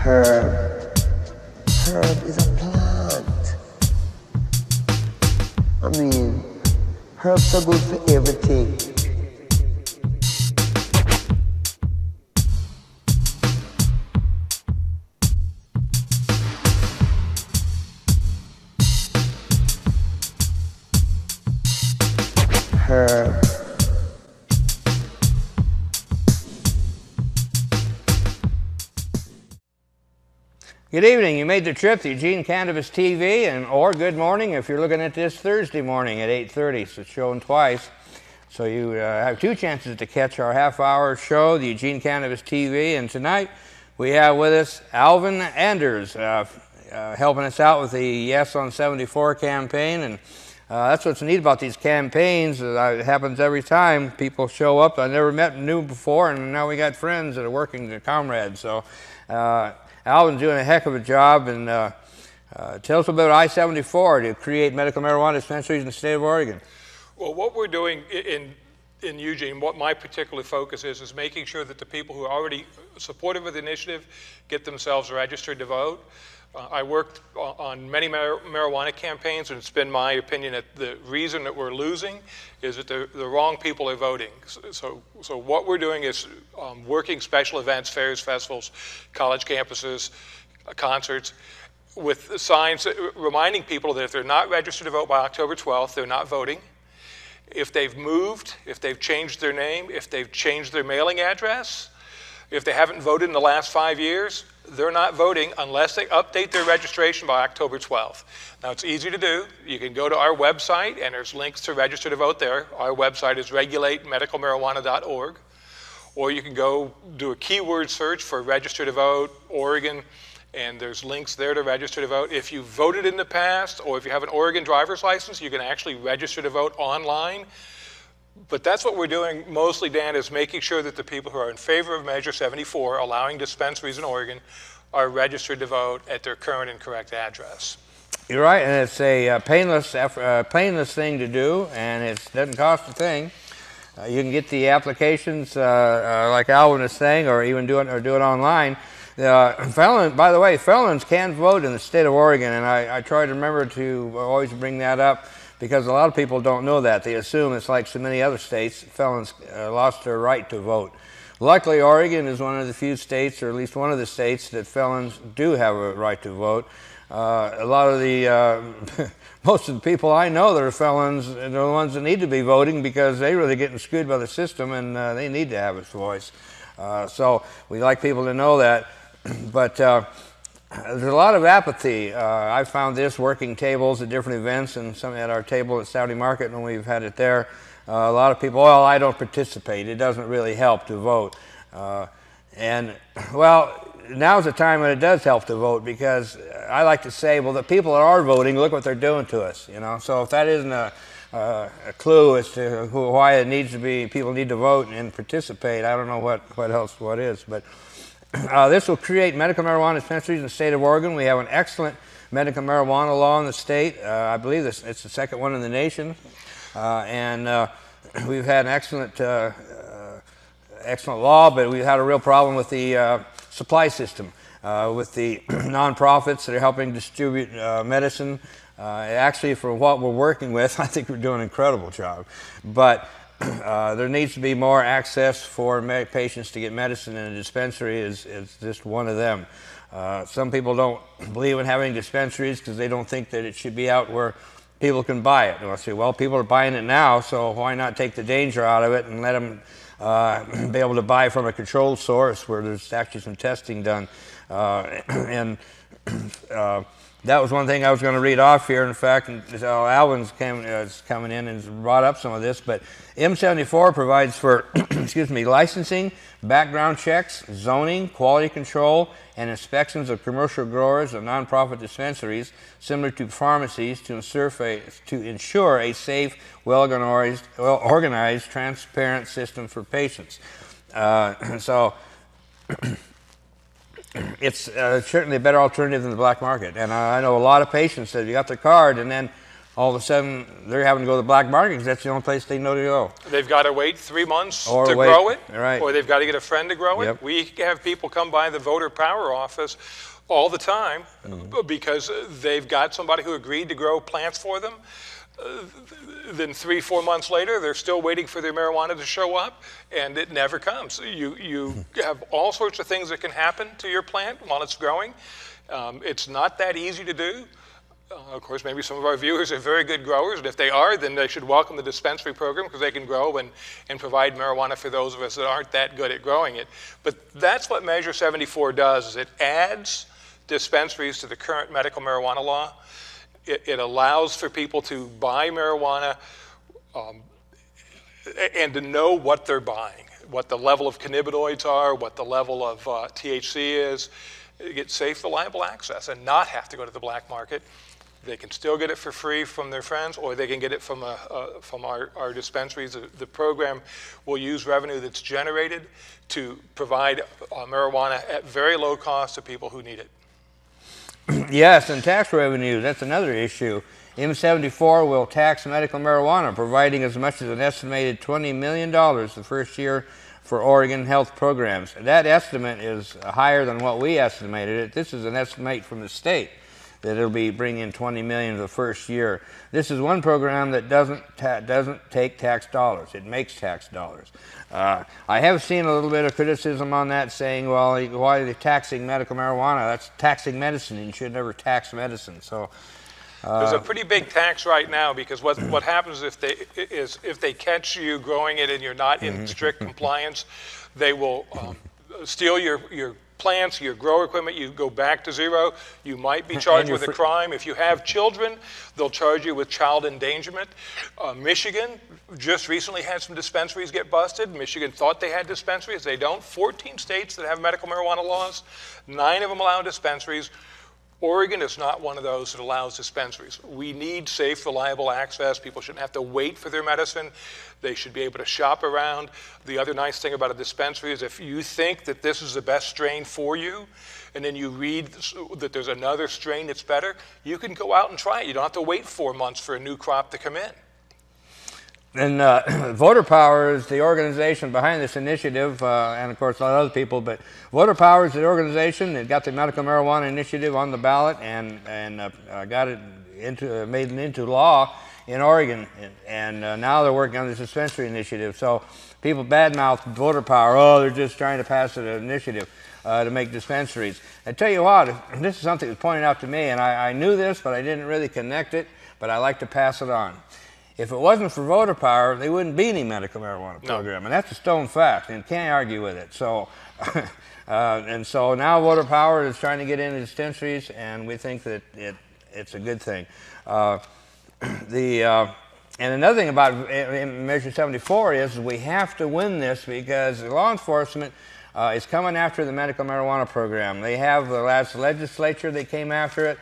herb. Herb is a plant. I mean, herbs are good for everything. Herb. Good evening. You made the trip to Eugene Cannabis TV, or good morning if you're looking at this Thursday morning at 8:30. So it's showing twice. So you have two chances to catch our half-hour show, the Eugene Cannabis TV. And tonight we have with us Alvin Anders, helping us out with the Yes on 74 campaign. And that's what's neat about these campaigns. It happens every time. People show up. I never knew before, and now we got friends that are working, the comrades. So Alvin's doing a heck of a job. And tell us about I-74 to create medical marijuana dispensaries in the state of Oregon. Well, what we're doing in Eugene, what my particular focus is making sure that the people who are already supportive of the initiative get themselves registered to vote. I worked on many marijuana campaigns, and it's been my opinion that the reason that we're losing is that the wrong people are voting. So what we're doing is working special events, fairs, festivals, college campuses, concerts, with signs reminding people that if they're not registered to vote by October 12th, they're not voting. If they've moved, if they've changed their name, if they've changed their mailing address, if they haven't voted in the last 5 years, they're not voting unless they update their registration by October 12th. Now, it's easy to do. You can go to our website, and there's links to register to vote there. Our website is regulatemedicalmarijuana.org. Or you can go do a keyword search for register to vote, Oregon, and there's links there to register to vote. If you voted in the past, or if you have an Oregon driver's license, you can actually register to vote online. But that's what we're doing mostly, Dan, is making sure that the people who are in favor of Measure 74, allowing dispensaries in Oregon, are registered to vote at their current and correct address. You're right, and it's a painless thing to do, and it doesn't cost a thing. You can get the applications like Alvin is saying, or even do it online. By the way, felons can vote in the state of Oregon, and I try to remember to always bring that up, because a lot of people don't know that. They assume it's like so many other states, felons lost their right to vote. Luckily, Oregon is one of the few states, or at least one of the states, that felons do have a right to vote. A lot of the, most of the people I know that are felons are the ones that need to be voting, because they're really getting screwed by the system, and they need to have its voice. So we like people to know that. But there's a lot of apathy. I found this working tables at different events, and some at our table at Saudi Market when we've had it there. A lot of people, well, I don't participate. It doesn't really help to vote. And, well, now's the time when it does help to vote, because I like to say, well, the people that are voting, look what they're doing to us, you know. So if that isn't a clue as to why it needs to be, people need to vote and participate, I don't know what is. But this will create medical marijuana dispensaries in the state of Oregon. We have an excellent medical marijuana law in the state. I believe it's the second one in the nation. And we've had an excellent law, but we've had a real problem with the supply system, with the nonprofits that are helping distribute medicine. Actually, for what we're working with, I think we're doing an incredible job. But there needs to be more access for patients to get medicine, and a dispensary is just one of them. Some people don't believe in having dispensaries because they don't think that it should be out where people can buy it. And I say, well, people are buying it now, so why not take the danger out of it and let them be able to buy from a controlled source where there's actually some testing done. That was one thing I was going to read off here. In fact, Alvin's coming in and brought up some of this, but M74 provides for excuse me, licensing, background checks, zoning, quality control, and inspections of commercial growers and nonprofit dispensaries, similar to pharmacies, to ensure a safe, well-organized, transparent system for patients. So it's certainly a better alternative than the black market. And I know a lot of patients that you got their card, and then all of a sudden they're having to go to the black market because that's the only place they know to go. They've got to wait 3 months to grow it, right. Or they've got to get a friend to grow it. Yep. We have people come by the voter power office all the time because they've got somebody who agreed to grow plants for them. Then 3-4 months later, they're still waiting for their marijuana to show up, and it never comes. You have all sorts of things that can happen to your plant while it's growing. It's not that easy to do. Of course, maybe some of our viewers are very good growers, and if they are, then they should welcome the dispensary program because they can grow and provide marijuana for those of us that aren't that good at growing it. But that's what Measure 74 does, is it adds dispensaries to the current medical marijuana law. It allows for people to buy marijuana and to know what they're buying, what the level of cannabinoids are, what the level of THC is, get safe, reliable access and not have to go to the black market. They can still get it for free from their friends, or they can get it from our dispensaries. The program will use revenue that's generated to provide marijuana at very low cost to people who need it. Yes, and tax revenue, that's another issue. M74 will tax medical marijuana, providing as much as an estimated $20 million the first year for Oregon health programs. That estimate is higher than what we estimated it. This is an estimate from the state that it'll be bringing in $20 million the first year. This is one program that doesn't take tax dollars. It makes tax dollars. I have seen a little bit of criticism on that, saying, well, why are they taxing medical marijuana? That's taxing medicine, and you should never tax medicine. So there's a pretty big tax right now, because what happens if they catch you growing it and you're not in strict compliance, they will steal your plants, your grow equipment. You go back to zero. You might be charged with a crime. If you have children, they'll charge you with child endangerment. Michigan just recently had some dispensaries get busted. Michigan thought they had dispensaries. They don't. 14 states that have medical marijuana laws, 9 of them allow dispensaries. Oregon is not one of those that allows dispensaries. We need safe, reliable access. People shouldn't have to wait for their medicine. They should be able to shop around. The other nice thing about a dispensary is if you think that this is the best strain for you, and then you read that there's another strain that's better, you can go out and try it. You don't have to wait 4 months for a new crop to come in. And Voter Power is the organization behind this initiative, and of course a lot of other people, but Voter Power is the organization that got the medical marijuana initiative on the ballot and got it made it into law in Oregon, and now they're working on this dispensary initiative. So people badmouth Voter Power, oh, they're just trying to pass an initiative to make dispensaries. I tell you what, this is something that was pointed out to me, and I knew this, but I didn't really connect it, but I like to pass it on. If it wasn't for Voter Power, there wouldn't be any medical marijuana program, and that's a stone fact, and can't argue with it. So, and so now Voter Power is trying to get into dispensaries, and we think that it's a good thing. And another thing about Measure 74 is we have to win this because law enforcement is coming after the medical marijuana program. They have the last legislature they came after it.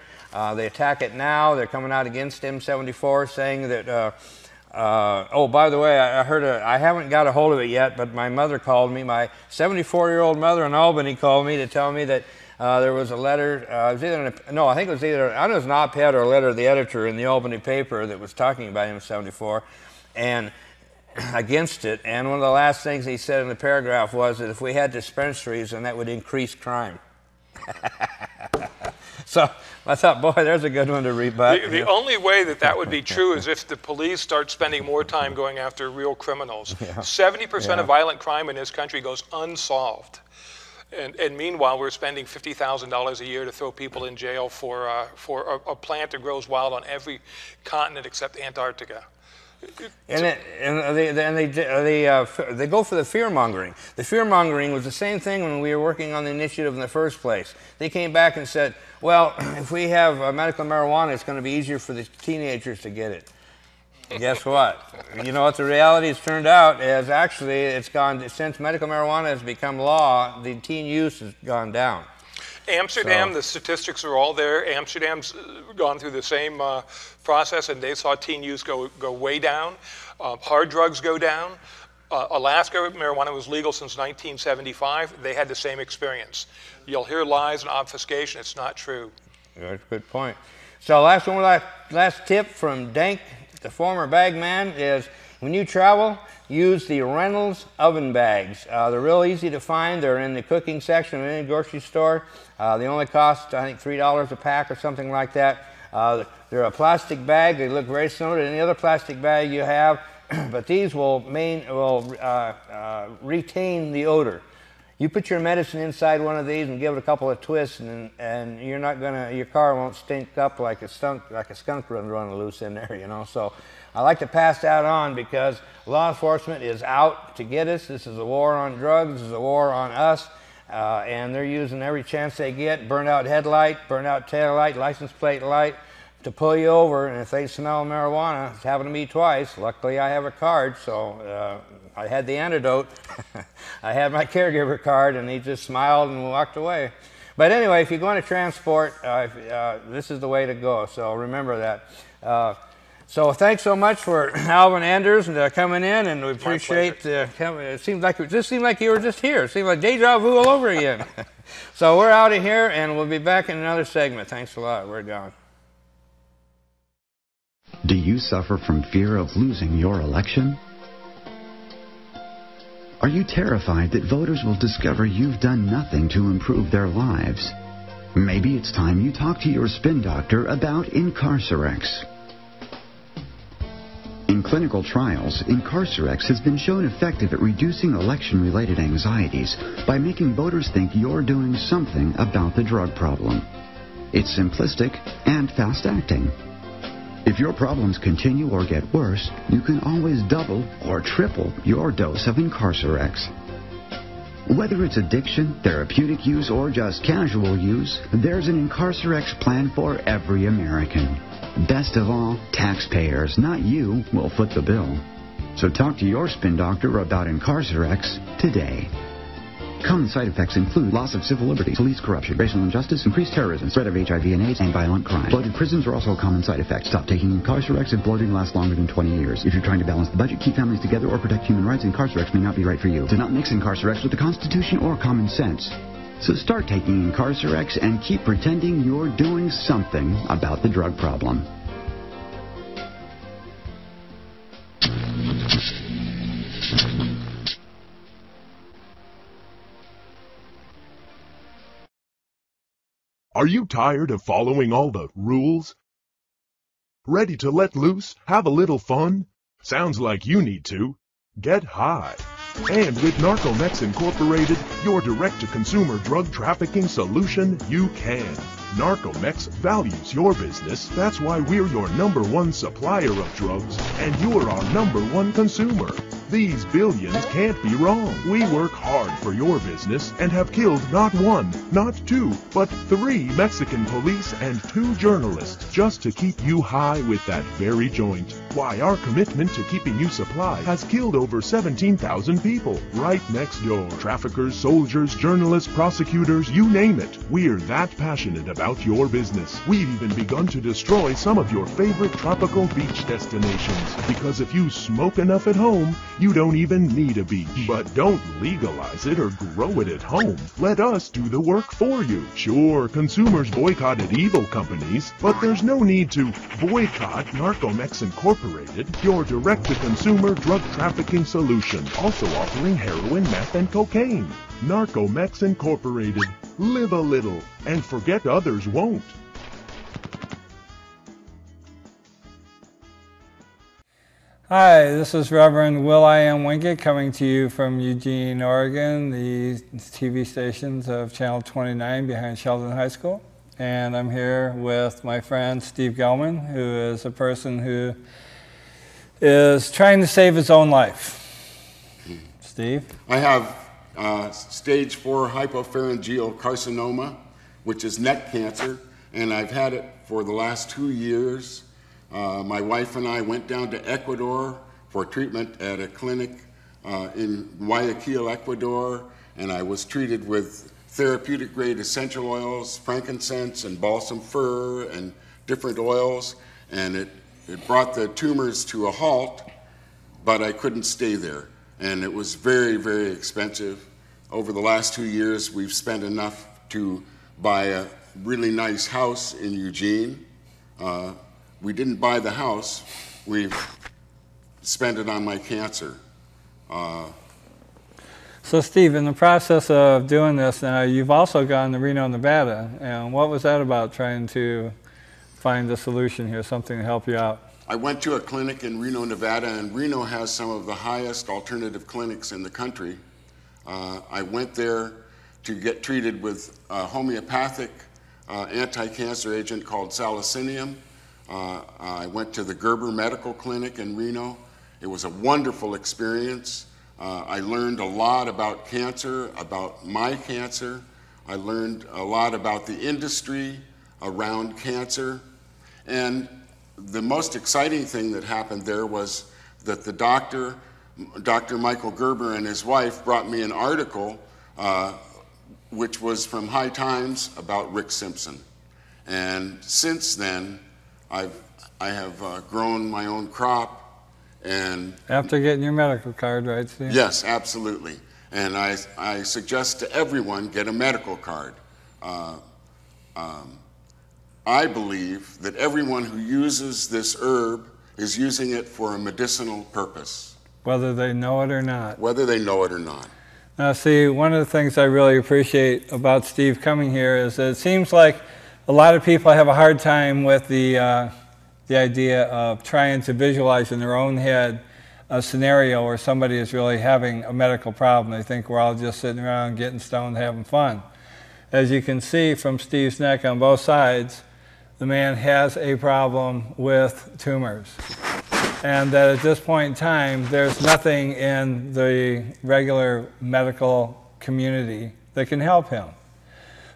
They attack it now. They're coming out against M74, saying that, oh, by the way, I haven't got a hold of it yet, but my mother called me. My 74-year-old mother in Albany called me to tell me that there was a letter, it was either I think it was either, I don't know, it was an op-ed or a letter to the editor in the Albany paper that was talking about M74 and against it. And one of the last things he said in the paragraph was that if we had dispensaries, then that would increase crime. So I thought, boy, there's a good one to rebut. The only way that would be true is if the police start spending more time going after real criminals. 70% of violent crime in this country goes unsolved. And meanwhile, we're spending $50,000 a year to throw people in jail for a plant that grows wild on every continent except Antarctica. And they go for the fear-mongering. The fear-mongering was the same thing when we were working on the initiative in the first place. They came back and said, well, if we have medical marijuana, it's going to be easier for the teenagers to get it. Guess what? You know what the reality has turned out is actually it's gone, since medical marijuana has become law, the teen use has gone down. Amsterdam, the statistics are all there. Amsterdam's gone through the same process, and they saw teen use go way down. Hard drugs go down. Alaska, marijuana was legal since 1975. They had the same experience. You'll hear lies and obfuscation. It's not true. Good point. So last tip from Dank, the former bag man, is when you travel, use the Reynolds oven bags. They're real easy to find. They're in the cooking section of any grocery store. They only cost, I think, $3 a pack or something like that. They're a plastic bag. They look very similar to any other plastic bag you have, but these will retain the odor. You put your medicine inside one of these and give it a couple of twists, and you're not gonna, your car won't stink up like a skunk running loose in there, you know. So I like to pass that on because law enforcement is out to get us. This is a war on drugs. This is a war on us, and they're using every chance they get. Burned out headlight, burned out tail light, license plate light, to pull you over, and if they smell marijuana, it's happened to me twice. Luckily, I have a card, so I had the antidote. I had my caregiver card, and he just smiled and walked away. But anyway, if you're going to transport, this is the way to go, so remember that. So thanks so much for Alvin Anders coming in, and we appreciate it seemed like you were just here. It seemed like deja vu all over again. So we're out of here, and we'll be back in another segment. Thanks a lot. We're gone. Do you suffer from fear of losing your election? Are you terrified that voters will discover you've done nothing to improve their lives? Maybe it's time you talk to your spin doctor about Incarcerex. In clinical trials, Incarcerex has been shown effective at reducing election-related anxieties by making voters think you're doing something about the drug problem. It's simplistic and fast-acting. If your problems continue or get worse, you can always double or triple your dose of Incarcerex. Whether it's addiction, therapeutic use, or just casual use, there's an Incarcerex plan for every American. Best of all, taxpayers, not you, will foot the bill. So talk to your spin doctor about Incarcerex today. Common side effects include loss of civil liberties, police corruption, racial injustice, increased terrorism, spread of HIV and AIDS, and violent crime. Bloated prisons are also a common side effect. Stop taking Incarcerex if bloating lasts longer than 20 years. If you're trying to balance the budget, keep families together, or protect human rights, Incarcerex may not be right for you. Do not mix Incarcerex with the Constitution or common sense. So start taking Incarcerex and keep pretending you're doing something about the drug problem. Are you tired of following all the rules? Ready to let loose? Have a little fun? Sounds like you need to. Get high. And with Narcomex Incorporated, your direct-to-consumer drug trafficking solution, you can. Narcomex values your business. That's why we're your #1 supplier of drugs, and you're our #1 consumer. These billions can't be wrong. We work hard for your business and have killed not 1, not 2, but 3 Mexican police and 2 journalists just to keep you high with that very joint. Why, our commitment to keeping you supplied has killed over 17,000 people right next door. Traffickers, soldiers, journalists, prosecutors, you name it. We're that passionate about your business. We've even begun to destroy some of your favorite tropical beach destinations. Because if you smoke enough at home, you don't even need a beach. But don't legalize it or grow it at home. Let us do the work for you. Sure, consumers boycotted evil companies, but there's no need to boycott Narcomex Incorporated, your direct-to-consumer drug trafficking solution, also offering heroin, meth, and cocaine. Narcomex Incorporated. Live a little, and forget others won't. Hi, this is Reverend Will.I.am Winkett coming to you from Eugene, Oregon, the TV stations of Channel 29 behind Sheldon High School. And I'm here with my friend Steve Gelman, who is a person who is trying to save his own life. Steve? I have stage 4 hypopharyngeal carcinoma, which is neck cancer, and I've had it for the last 2 years. My wife and I went down to Ecuador for treatment at a clinic in Guayaquil, Ecuador, and I was treated with therapeutic grade essential oils, frankincense and balsam fir and different oils, and it brought the tumors to a halt, but I couldn't stay there, and it was very, very expensive. Over the last 2 years, we've spent enough to buy a really nice house in Eugene, We didn't buy the house. We spent it on my cancer. So Steve, in the process of doing this now, you've also gone to Reno, Nevada. And what was that about, trying to find a solution here, something to help you out? I went to a clinic in Reno, Nevada, and Reno has some of the highest alternative clinics in the country. I went there to get treated with a homeopathic anti-cancer agent called salicinium. I went to the Gerber Medical Clinic in Reno. It was a wonderful experience. I learned a lot about cancer, about my cancer. I learned a lot about the industry around cancer. And the most exciting thing that happened there was that the Dr. Michael Gerber and his wife brought me an article which was from High Times about Rick Simpson. And since then, I have grown my own crop. And after getting your medical card, right, Steve? Yes, absolutely. And I suggest to everyone, get a medical card. I believe that everyone who uses this herb is using it for a medicinal purpose. Whether they know it or not. Whether they know it or not. Now see, one of the things I really appreciate about Steve coming here is that it seems like a lot of people have a hard time with the idea of trying to visualize in their own head a scenario where somebody is really having a medical problem. They think we're all just sitting around getting stoned, having fun. As you can see from Steve's neck on both sides, the man has a problem with tumors. And that at this point in time, there's nothing in the regular medical community that can help him.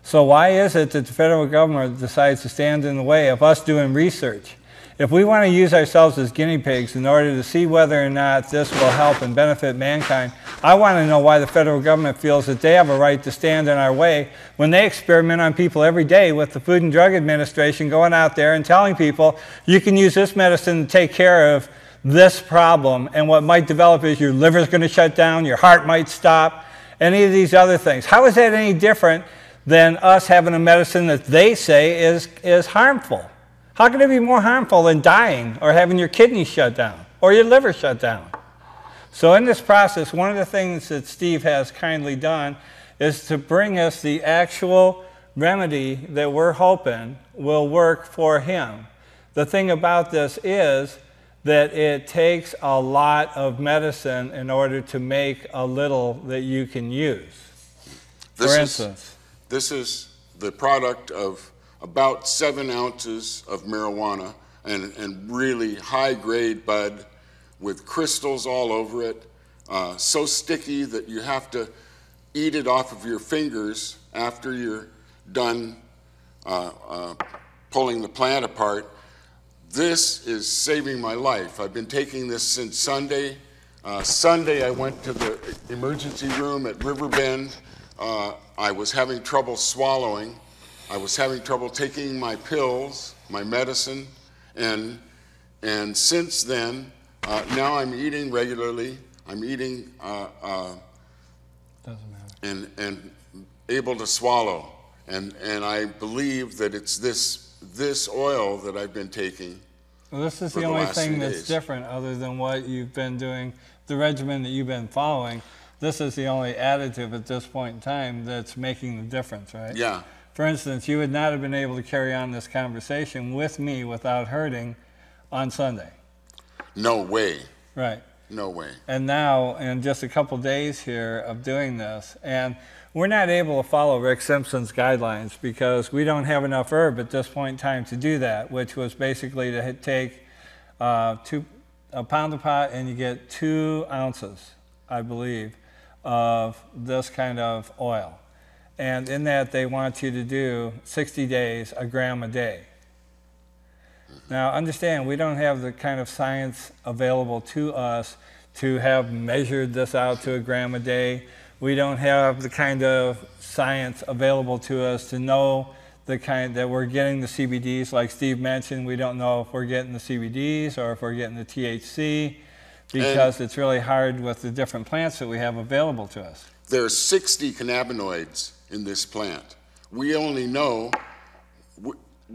So why is it that the federal government decides to stand in the way of us doing research? If we want to use ourselves as guinea pigs in order to see whether or not this will help and benefit mankind, I want to know why the federal government feels that they have a right to stand in our way when they experiment on people every day with the Food and Drug Administration going out there and telling people, you can use this medicine to take care of this problem, and what might develop is your liver's going to shut down, your heart might stop, any of these other things. How is that any different than us having a medicine that they say is harmful? How can it be more harmful than dying or having your kidneys shut down or your liver shut down? So in this process, one of the things that Steve has kindly done is to bring us the actual remedy that we're hoping will work for him. The thing about this is that it takes a lot of medicine in order to make a little that you can use. For instance, this is the product of about 7 ounces of marijuana and really high-grade bud with crystals all over it, so sticky that you have to eat it off of your fingers after you're done pulling the plant apart. This is saving my life. I've been taking this since Sunday. Sunday I went to the emergency room at Riverbend. I was having trouble swallowing. I was having trouble taking my pills, my medicine, and since then, now I'm eating regularly. I'm eating and able to swallow, and I believe that it's this oil that I've been taking. Well, this is the only thing that's different other than what you've been doing, the regimen that you've been following. This is the only additive at this point in time that's making the difference, right? Yeah. For instance, you would not have been able to carry on this conversation with me without hurting on Sunday. No way. Right. No way. And now, in just a couple days here of doing this, and we're not able to follow Rick Simpson's guidelines because we don't have enough herb at this point in time to do that, which was basically to take a pound of pot and you get 2 ounces, I believe, of this kind of oil. And in that, they want you to do 60 days, 1 gram a day. Now, understand, we don't have the kind of science available to us to have measured this out to 1 gram a day. We don't have the kind of science available to us to know the kind that we're getting the CBDs. Like Steve mentioned, we don't know if we're getting the CBDs or if we're getting the THC because it's really hard with the different plants that we have available to us. There are 60 cannabinoids in this plant. We only know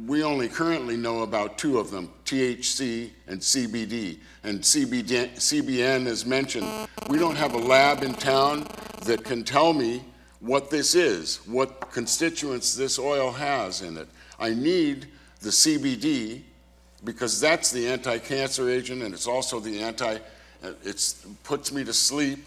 we only currently know about 2 of them, THC and CBD. And CBN is mentioned. We don't have a lab in town that can tell me what this is, what constituents this oil has in it. I need the CBD because that's the anti-cancer agent, and it's also the it puts me to sleep.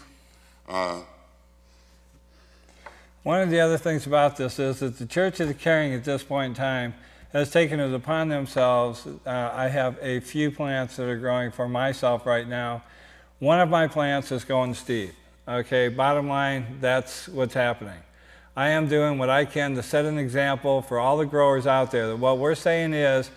One of the other things about this is that the Church of the Caring at this point in time has taken it upon themselves. I have a few plants that are growing for myself right now. One of my plants is going to Steve. Okay, bottom line, that's what's happening. I am doing what I can to set an example for all the growers out there that what we're saying is,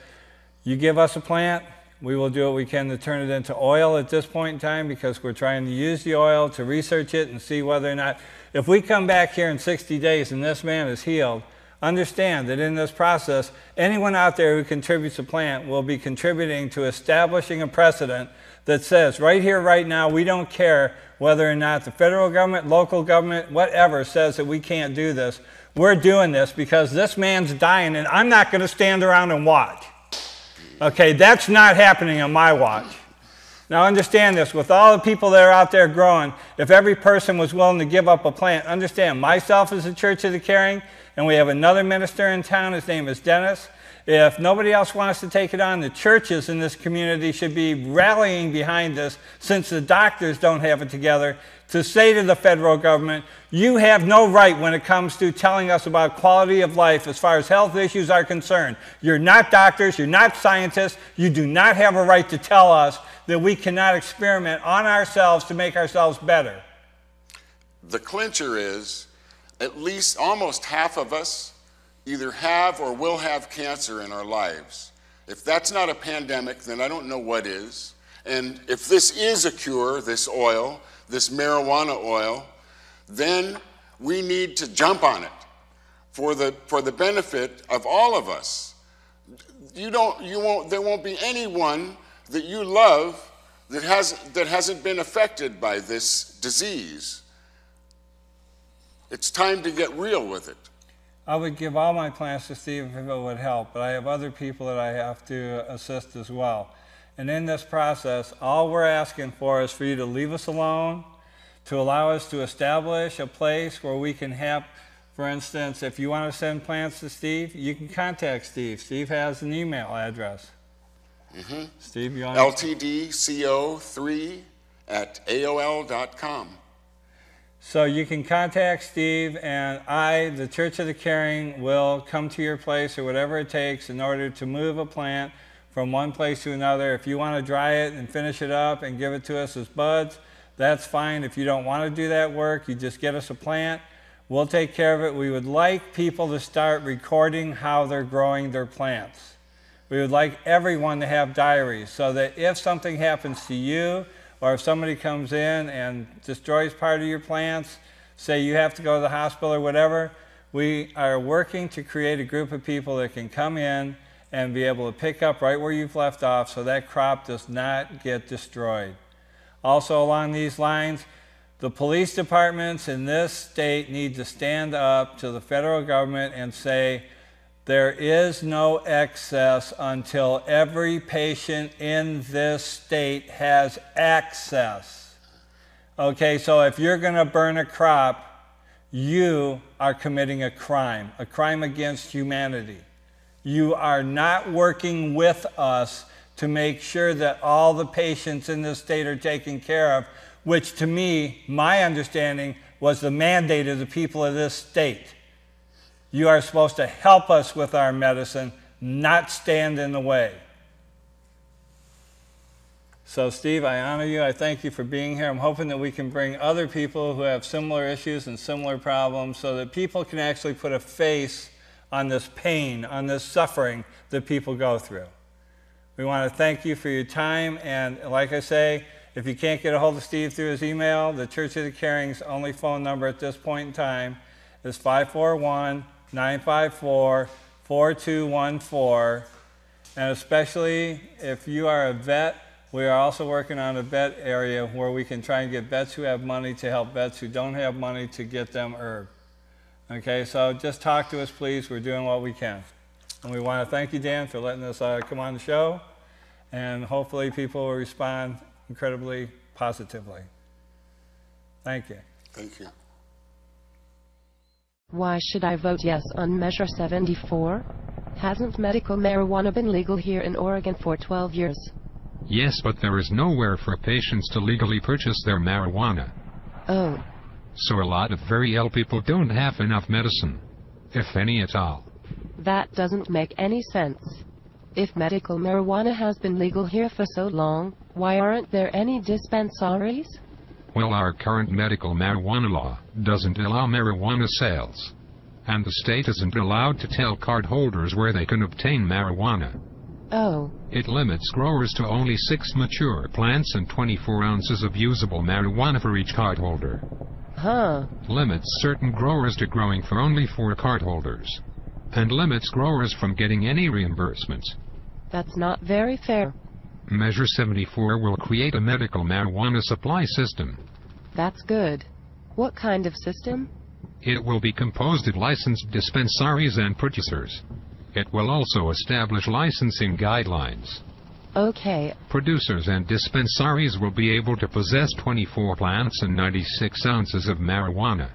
you give us a plant, we will do what we can to turn it into oil at this point in time because we're trying to use the oil to research it and see whether or not, if we come back here in 60 days and this man is healed, understand that in this process, anyone out there who contributes a plant will be contributing to establishing a precedent that says right here, right now, we don't care whether or not the federal government, local government, whatever says that we can't do this. We're doing this because this man's dying and I'm not going to stand around and watch. Okay, that's not happening on my watch. Now understand this, with all the people that are out there growing, if every person was willing to give up a plant, understand, myself is the Church of the Caring, and we have another minister in town, his name is Dennis. If nobody else wants to take it on, the churches in this community should be rallying behind this, since the doctors don't have it together, to say to the federal government, you have no right when it comes to telling us about quality of life as far as health issues are concerned. You're not doctors, you're not scientists, you do not have a right to tell us that we cannot experiment on ourselves to make ourselves better. The clincher is, at least almost half of us either have or will have cancer in our lives. If that's not a pandemic, then I don't know what is. And if this is a cure, this oil, this marijuana oil, then we need to jump on it for the benefit of all of us. There won't be anyone that you love that hasn't been affected by this disease. It's time to get real with it. I would give all my plants to Steve if it would help, but I have other people that I have to assist as well. And in this process, all we're asking for is for you to leave us alone, to allow us to establish a place where we can have, for instance, if you want to send plants to Steve, you can contact Steve. Steve has an email address. Mm-hmm. Steve, you want LTDCO3@AOL.com. So you can contact Steve, and I, the Church of the Caring, will come to your place or whatever it takes in order to move a plant from one place to another. If you want to dry it and finish it up and give it to us as buds, that's fine. If you don't want to do that work, you just get us a plant. We'll take care of it. We would like people to start recording how they're growing their plants. We would like everyone to have diaries so that if something happens to you, or if somebody comes in and destroys part of your plants, say you have to go to the hospital or whatever, we are working to create a group of people that can come in and be able to pick up right where you've left off so that crop does not get destroyed. Also along these lines, the police departments in this state need to stand up to the federal government and say, there is no excess until every patient in this state has access. Okay, so if you're going to burn a crop, you are committing a crime against humanity. You are not working with us to make sure that all the patients in this state are taken care of, which to me, my understanding, was the mandate of the people of this state. You are supposed to help us with our medicine, not stand in the way. So Steve, I honor you. I thank you for being here. I'm hoping that we can bring other people who have similar issues and similar problems so that people can actually put a face on this pain, on this suffering that people go through. We want to thank you for your time, and like I say, if you can't get a hold of Steve through his email, the Church of the Caring's only phone number at this point in time is 541-954-4214, and especially if you are a vet, we are also working on a vet area where we can try and get vets who have money to help vets who don't have money to get them herb. Okay, so just talk to us, please. We're doing what we can. And we want to thank you, Dan, for letting us come on the show. And hopefully people will respond incredibly positively. Thank you. Thank you. Why should I vote yes on Measure 74? Hasn't medical marijuana been legal here in Oregon for 12 years? Yes, but there is nowhere for patients to legally purchase their marijuana. Oh. So a lot of very ill people don't have enough medicine, if any at all. That doesn't make any sense. If medical marijuana has been legal here for so long, why aren't there any dispensaries? Well, our current medical marijuana law doesn't allow marijuana sales. And the state isn't allowed to tell cardholders where they can obtain marijuana. Oh. It limits growers to only 6 mature plants and 24 ounces of usable marijuana for each cardholder. Huh. Limits certain growers to growing for only 4 cardholders. And limits growers from getting any reimbursements. That's not very fair. Measure 74 will create a medical marijuana supply system. That's good. What kind of system? It will be composed of licensed dispensaries and purchasers. It will also establish licensing guidelines. Okay. Producers and dispensaries will be able to possess 24 plants and 96 ounces of marijuana.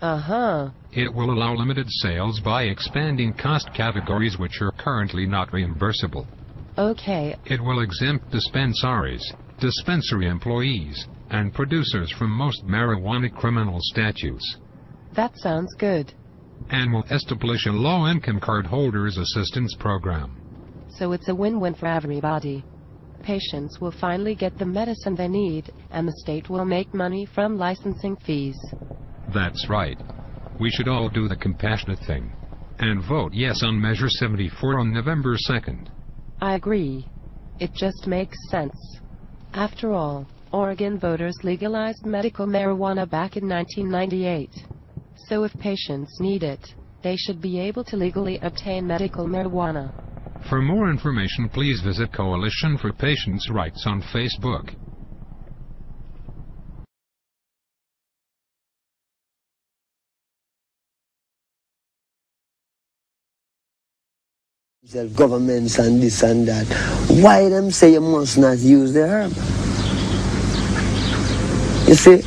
Uh-huh. It will allow limited sales by expanding cost categories which are currently not reimbursable. Okay. It will exempt dispensaries, dispensary employees, and producers from most marijuana criminal statutes. That sounds good. And will establish a low-income cardholders assistance program. So it's a win-win for everybody. Patients will finally get the medicine they need, and the state will make money from licensing fees. That's right. We should all do the compassionate thing and vote yes on Measure 74 on November 2nd. I agree. It just makes sense. After all, Oregon voters legalized medical marijuana back in 1998. So if patients need it, they should be able to legally obtain medical marijuana. For more information, please visit Coalition for Patients' Rights on Facebook. Governments and this and that. Why them say you must not use the herb? You see?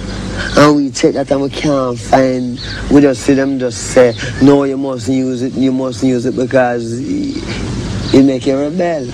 And we check that and we can't find, we just see them just say, no, you mustn't use it because it make you rebel.